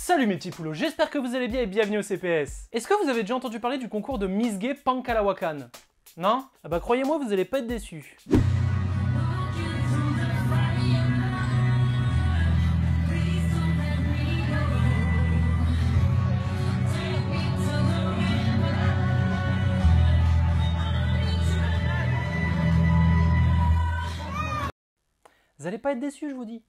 Salut mes petits poulots, j'espère que vous allez bien et bienvenue au CPS. Est-ce que vous avez déjà entendu parler du concours de Miss Gay Pankalawakan? Non? Ah bah croyez-moi, vous allez pas être déçus. Vous allez pas être déçus, je vous dis.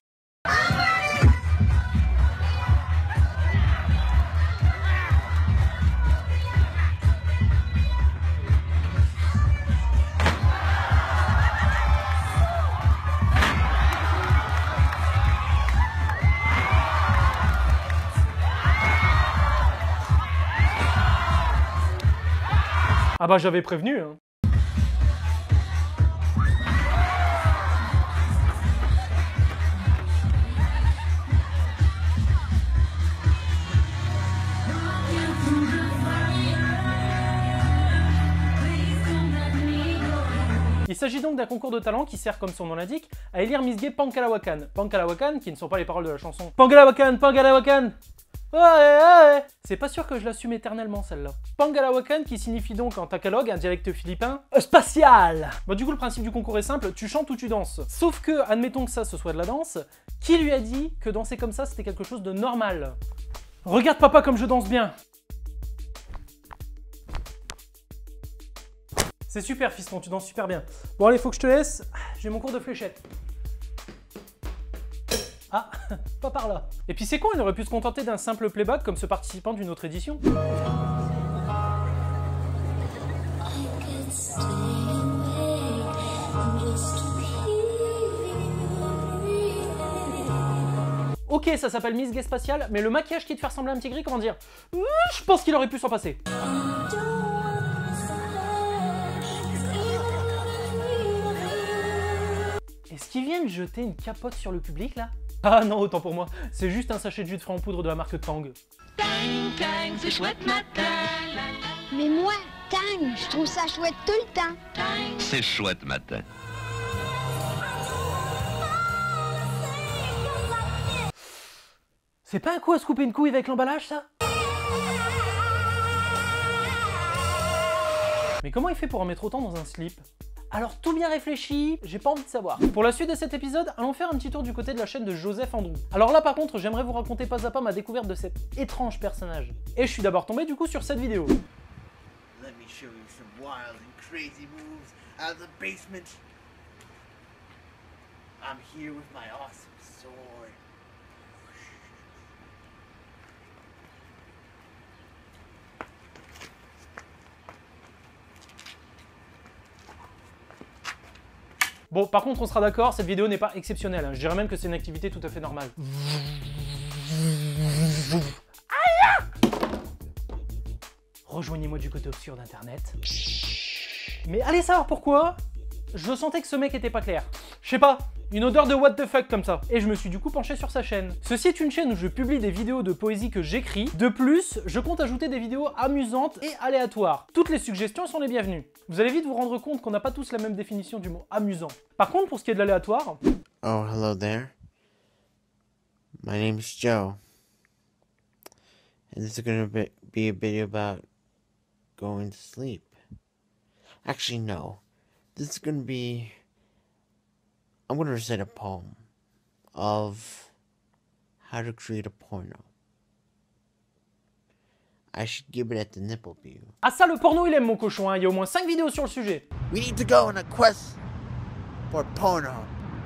Ah bah j'avais prévenu, hein. Il s'agit donc d'un concours de talent qui sert, comme son nom l'indique, à élire Miss Gay Pankalawakan. Pankalawakan, qui ne sont pas les paroles de la chanson. Pankalawakan, Pankalawakan. Ouais, ouais. C'est pas sûr que je l'assume éternellement celle-là. Pankalawakan qui signifie donc en tagalog, un dialecte philippin, spatial. Bon du coup le principe du concours est simple, tu chantes ou tu danses. Sauf que, admettons que ça ce soit de la danse, qui lui a dit que danser comme ça c'était quelque chose de normal? Regarde papa comme je danse bien. C'est super fiston, tu danses super bien. Bon allez, faut que je te laisse, j'ai mon cours de fléchette. Ah, pas par là. Et puis c'est con, il aurait pu se contenter d'un simple playback comme ce participant d'une autre édition. Ok, ça s'appelle Miss Gay Spatial, mais le maquillage qui te fait ressembler à un petit gris, comment dire? Je pense qu'il aurait pu s'en passer. Est-ce qu'ils viennent jeter une capote sur le public là? Ah non, autant pour moi, c'est juste un sachet de jus de fruits en poudre de la marque Tang. Tang, tang, c'est chouette matin. Mais moi, Tang, je trouve ça chouette tout le temps. C'est chouette matin. C'est pas un coup à se couper une couille avec l'emballage ça? Mais comment il fait pour en mettre autant dans un slip? Alors tout bien réfléchi, j'ai pas envie de savoir. Pour la suite de cet épisode, allons faire un petit tour du côté de la chaîne de Joseph Andrew. Alors là par contre, j'aimerais vous raconter pas à pas ma découverte de cet étrange personnage. Et je suis d'abord tombé du coup sur cette vidéo. Let me show you some wild and crazy moves out of the basement. I'm here with my awesome sword. Bon, par contre, on sera d'accord, cette vidéo n'est pas exceptionnelle. Hein. Je dirais même que c'est une activité tout à fait normale. Rejoignez-moi du côté obscur d'internet. Mais allez savoir pourquoi je sentais que ce mec était pas clair. Je sais pas, une odeur de what the fuck comme ça. Et je me suis du coup penché sur sa chaîne. Ceci est une chaîne où je publie des vidéos de poésie que j'écris. De plus, je compte ajouter des vidéos amusantes et aléatoires. Toutes les suggestions sont les bienvenues. Vous allez vite vous rendre compte qu'on n'a pas tous la même définition du mot amusant. Par contre, pour ce qui est de l'aléatoire... Oh, hello there. My name is Joe. And this is going to be a video about going to sleep. Actually, no. This is going to be... I'm going to recite a poem of how to create a porno. I should give it at the nipple view. Ah ça, le porno, il aime mon cochon, hein. Il y a au moins 5 vidéos sur le sujet. We need to go on a quest for porno.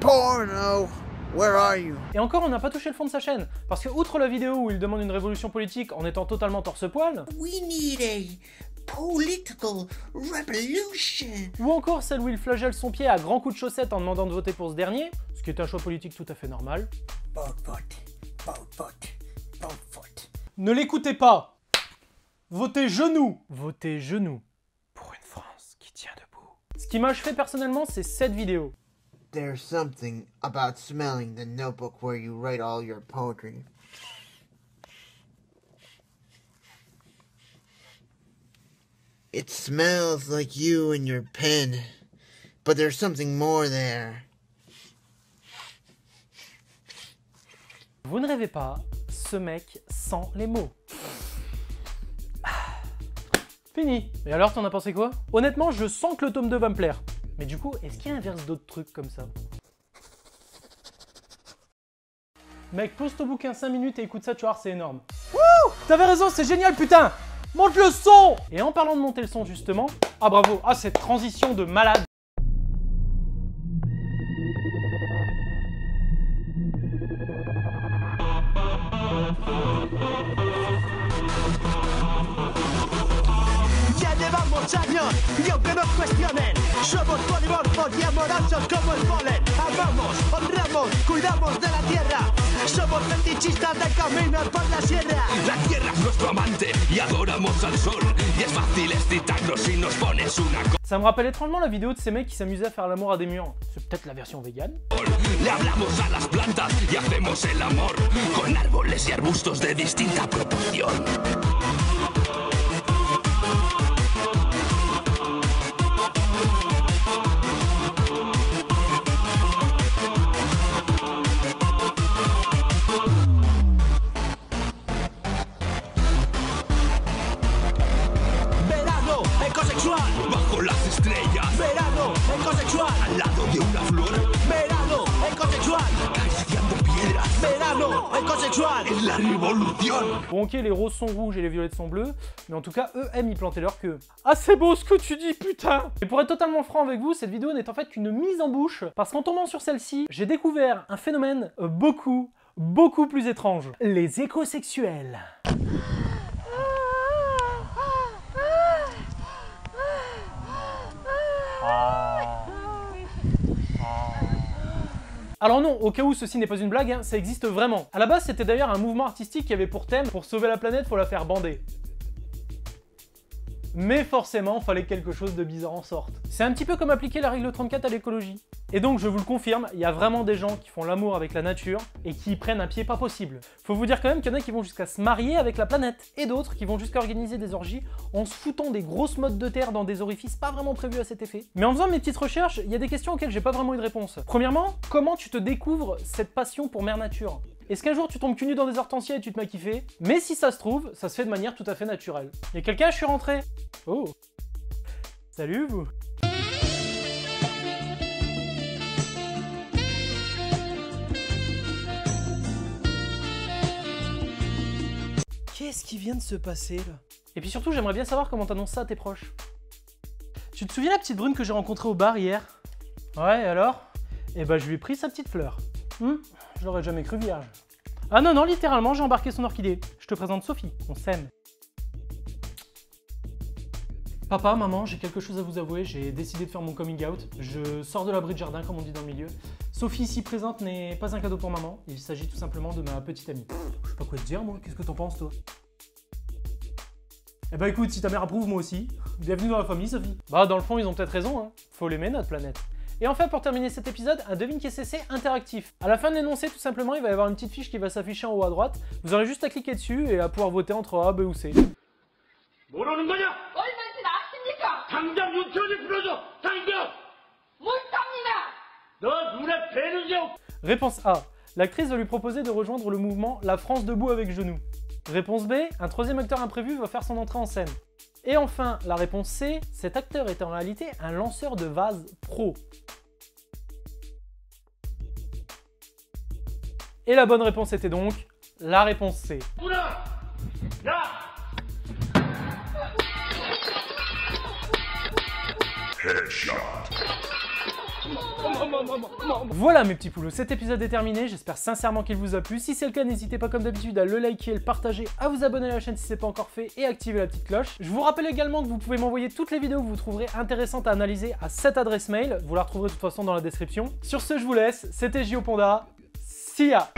Porno, where are you? Et encore, on n'a pas touché le fond de sa chaîne. Parce que, outre la vidéo où il demande une révolution politique en étant totalement torse-poil, We need a political revolution. ou encore celle où il flagelle son pied à grands coups de chaussette en demandant de voter pour ce dernier, ce qui est un choix politique tout à fait normal. Ne l'écoutez pas! Votez genoux! Votez genoux pour une France qui tient debout. Ce qui m'a achevé personnellement, c'est cette vidéo. There's something about smelling the notebook where you write all your poetry. It smells like you and your pen, but there's something more there. Vous ne rêvez pas, ce mec sans les mots. Fini. Et alors, t'en as pensé quoi? Honnêtement, je sens que le tome 2 va me plaire. Mais du coup, est-ce qu'il inverse d'autres trucs comme ça? Mec, pose ton bouquin 5 minutes et écoute ça, tu vas voir, c'est énorme. Wouh! T'avais raison, c'est génial, putain! Monte le son! Et en parlant de monter le son, justement... Ah, bravo! Ah, cette transition de malade! Ya llevamos años y aunque nos cuestionen, somos polimorfos y amorosos como el polen. Amamos, honramos, cuidamos de la tierra. Somos fetichistas de caminos por la sierra. La tierra es nuestro amante y adoramos al sol. Y es fácil excitarnos si nos pones una Ça me rappelle étrangement la vidéo de ces mecs qui s'amusaient à faire l'amour à des murs. C'est peut-être la version végane. Le hablamos a las plantas y hacemos el amor con árboles y arbustos de distinta proporción. Verano ecosexual. Bajo las estrellas, Verano ecosexual. al lado de una flor, Verano ecosexual. acariciando piedras. Verano ecosexual. Es la revolución. Bon, ok, les roses sont rouges et les violettes sont bleues, mais en tout cas, eux aiment y planter leur queue. Ah, c'est beau ce que tu dis, putain! Et pour être totalement franc avec vous, cette vidéo n'est en fait qu'une mise en bouche, parce qu'en tombant sur celle-ci, j'ai découvert un phénomène beaucoup plus étrange. Les écosexuels. Alors non, au cas où ceci n'est pas une blague, hein, ça existe vraiment. À la base, c'était d'ailleurs un mouvement artistique qui avait pour thème, pour sauver la planète, faut la faire bander. Mais forcément, fallait que quelque chose de bizarre en sorte. C'est un petit peu comme appliquer la règle 34 à l'écologie. Et donc, je vous le confirme, il y a vraiment des gens qui font l'amour avec la nature et qui y prennent un pied pas possible. Faut vous dire quand même qu'il y en a qui vont jusqu'à se marier avec la planète, et d'autres qui vont jusqu'à organiser des orgies en se foutant des grosses mottes de terre dans des orifices pas vraiment prévus à cet effet. Mais en faisant mes petites recherches, il y a des questions auxquelles j'ai pas vraiment eu de réponse. Premièrement, comment tu te découvres cette passion pour Mère Nature? Est-ce qu'un jour tu tombes cul nu dans des hortensias et tu te m'as kiffé? Mais si ça se trouve, ça se fait de manière tout à fait naturelle. Y'a quelqu'un? Je suis rentré. Oh. Salut vous. Qu'est-ce qui vient de se passer là? Et puis surtout, j'aimerais bien savoir comment t'annonces ça à tes proches. Tu te souviens la petite brune que j'ai rencontrée au bar hier? Ouais, et alors? Eh ben, je lui ai pris sa petite fleur. Je l'aurais jamais cru vierge. Ah non, non, littéralement, j'ai embarqué son orchidée. Je te présente Sophie, on s'aime. Papa, maman, j'ai quelque chose à vous avouer, j'ai décidé de faire mon coming out. Je sors de l'abri de jardin, comme on dit dans le milieu. Sophie, ici présente, n'est pas un cadeau pour maman. Il s'agit tout simplement de ma petite amie. Je sais pas quoi te dire, moi. Qu'est-ce que t'en penses, toi? Eh bah écoute, si ta mère approuve, moi aussi. Bienvenue dans la famille, Sophie. Bah, dans le fond, ils ont peut-être raison, hein. Faut l'aimer, notre planète. Et enfin, pour terminer cet épisode, un devine qui est CC interactif. À la fin de l'énoncé, tout simplement, il va y avoir une petite fiche qui va s'afficher en haut à droite. Vous aurez juste à cliquer dessus et à pouvoir voter entre A, B ou C. 뭐라는 거냐? 얼마인지 아십니까? 당장 유치원에 불러줘! 당장! 못합니다! 너 눈에 뵈는지 없... Réponse A. L'actrice va lui proposer de rejoindre le mouvement La France debout avec genoux. Réponse B. Un troisième acteur imprévu va faire son entrée en scène. Et enfin, la réponse C. Cet acteur est en réalité un lanceur de vase pro. Et la bonne réponse était donc la réponse C. 누나! 야! Voilà mes petits poulous, cet épisode est terminé, j'espère sincèrement qu'il vous a plu. Si c'est le cas, n'hésitez pas comme d'habitude à le liker, le partager, à vous abonner à la chaîne si ce n'est pas encore fait et activer la petite cloche. Je vous rappelle également que vous pouvez m'envoyer toutes les vidéos que vous trouverez intéressantes à analyser à cette adresse mail, vous la retrouverez de toute façon dans la description. Sur ce, je vous laisse, c'était JO Panda, see ya!